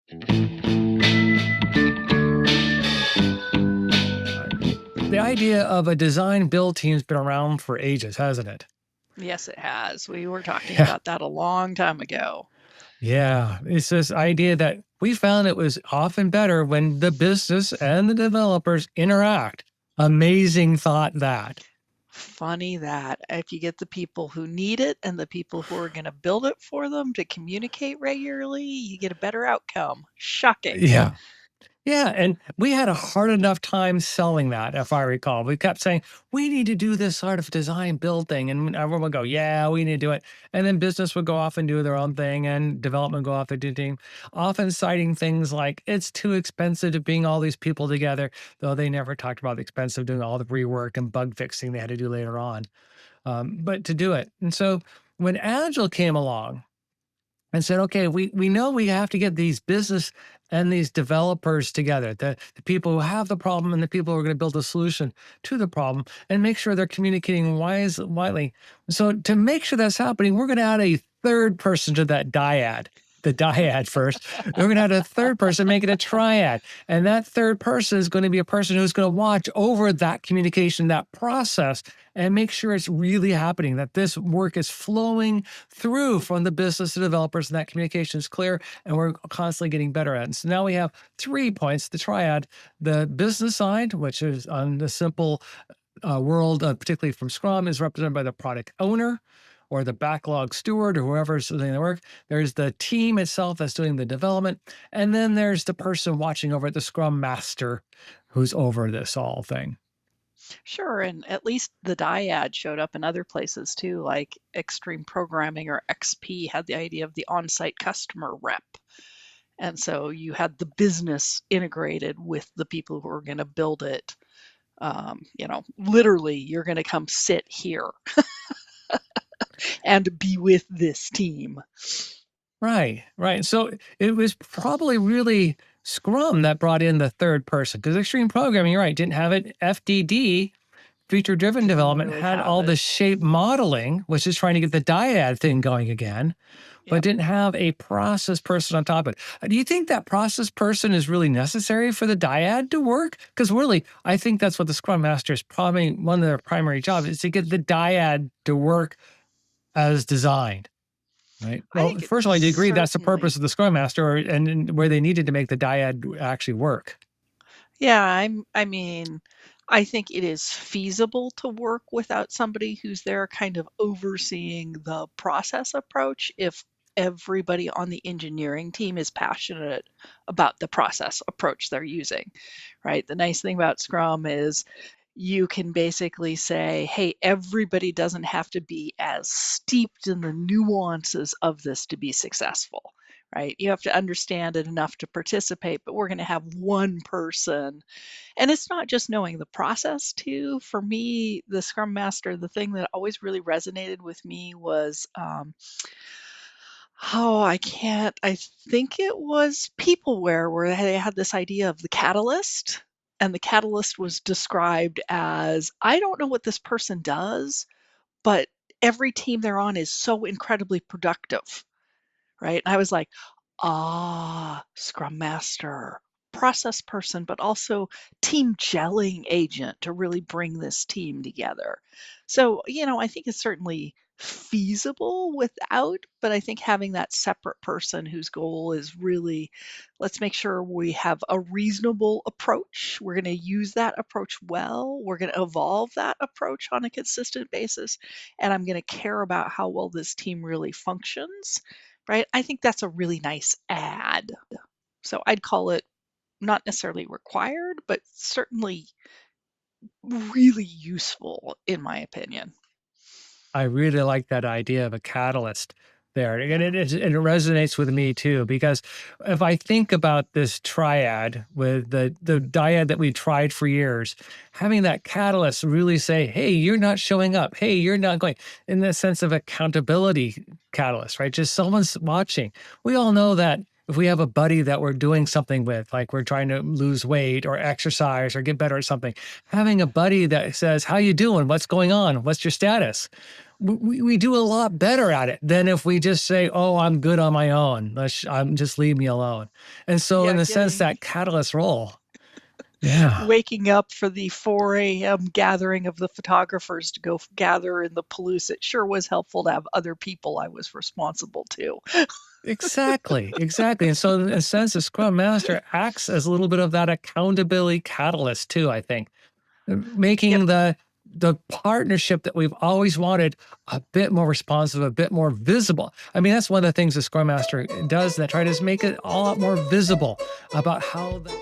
The idea of a design build team's been around for ages, hasn't it? Yes, it has. We were talking Yeah. about that a long time ago. Yeah. It's this idea that we found it was often better when the business and the developers interact. Amazing thought that. Funny that if you get the people who need it and the people who are going to build it for them to communicate regularly, you get a better outcome. Shocking. Yeah. Yeah, and we had a hard enough time selling that, if I recall. We kept saying, we need to do this sort of design build thing. And everyone would go, yeah, we need to do it. And then business would go off and do their own thing, and development go off and do thing, often citing things like it's too expensive to bring all these people together, though they never talked about the expense of doing all the rework and bug fixing they had to do later on. But to do it. And so when Agile came along, and said, okay, we know we have to get these business and these developers together, the people who have the problem and the people who are going to build a solution to the problem and make sure they're communicating widely. So to make sure that's happening, we're going to add a third person to that dyad. The dyad first. We're going to add a third person, make it a triad. And that third person is going to be a person who's going to watch over that communication, that process, and make sure it's really happening, that this work is flowing through from the business to developers, and that communication is clear, and we're constantly getting better at it. So now we have 3 points, the triad: the business side, which is on the simple world, particularly from Scrum, is represented by the product owner or the backlog steward or whoever's doing the work. There's the team itself that's doing the development. And then there's the person watching over it, the Scrum master, who's over this all thing. Sure, and at least the dyad showed up in other places too, like Extreme Programming or XP had the idea of the on-site customer rep. And so you had the business integrated with the people who are going to build it. Literally, you're going to come sit here and be with this team. Right, right. So it was probably really Scrum that brought in the third person, because Extreme Programming, you're right, didn't have it. FDD, feature driven Didn't development, really had have all the it. shape modeling, which is trying to get the dyad thing going again, but Yep. didn't have a process person on top of it. Do you think that process person is really necessary for the dyad to work? Because really, I think that's what the Scrum Master is probably one of their primary jobs, is to get the dyad to work as designed. Right. I Well, think first of all, I agree that's the certainly. purpose of the Scrum Master, and where they needed to make the dyad actually work. Yeah, I mean, I think it is feasible to work without somebody who's there kind of overseeing the process approach if everybody on the engineering team is passionate about the process approach they're using, right? The nice thing about Scrum is you can basically say, hey, everybody doesn't have to be as steeped in the nuances of this to be successful, right? You have to understand it enough to participate, but we're going to have one person. And it's not just knowing the process, too. For me, the Scrum Master, the thing that always really resonated with me was, I think it was Peopleware, where they had this idea of the catalyst. And the catalyst was described as, I don't know what this person does, but every team they're on is so incredibly productive, right? And I was like, Scrum Master, process person, but also team gelling agent to really bring this team together. So, I think it's certainly feasible without, but I think having that separate person whose goal is really, let's make sure we have a reasonable approach. We're going to use that approach well. We're going to evolve that approach on a consistent basis. And I'm going to care about how well this team really functions, right? I think that's a really nice add. So I'd call it not necessarily required, but certainly really useful in my opinion. I really like that idea of a catalyst there. And Yeah. it resonates with me too, because if I think about this triad with the dyad that we tried for years, having that catalyst really say, hey, you're not showing up. Hey, you're not going, in the sense of accountability catalyst, right? Just someone's watching. We all know that If we have a buddy that we're doing something with, like we're trying to lose weight or exercise or get better at something, having a buddy that says, "How you doing? What's going on? What's your status?" We do a lot better at it than if we just say, "Oh, I'm good on my own. Just leave me alone." And so, in Yeah, a sense, getting that catalyst role, yeah. waking up for the 4 a.m. gathering of the photographers to go gather in the Palouse. It sure was helpful to have other people I was responsible to. Exactly, exactly. And so in a sense, the Scrum Master acts as a little bit of that accountability catalyst too, I think. Yep. Making the partnership that we've always wanted a bit more responsive, a bit more visible. I mean, that's one of the things the Scrum Master does that try to make it a lot more visible about how the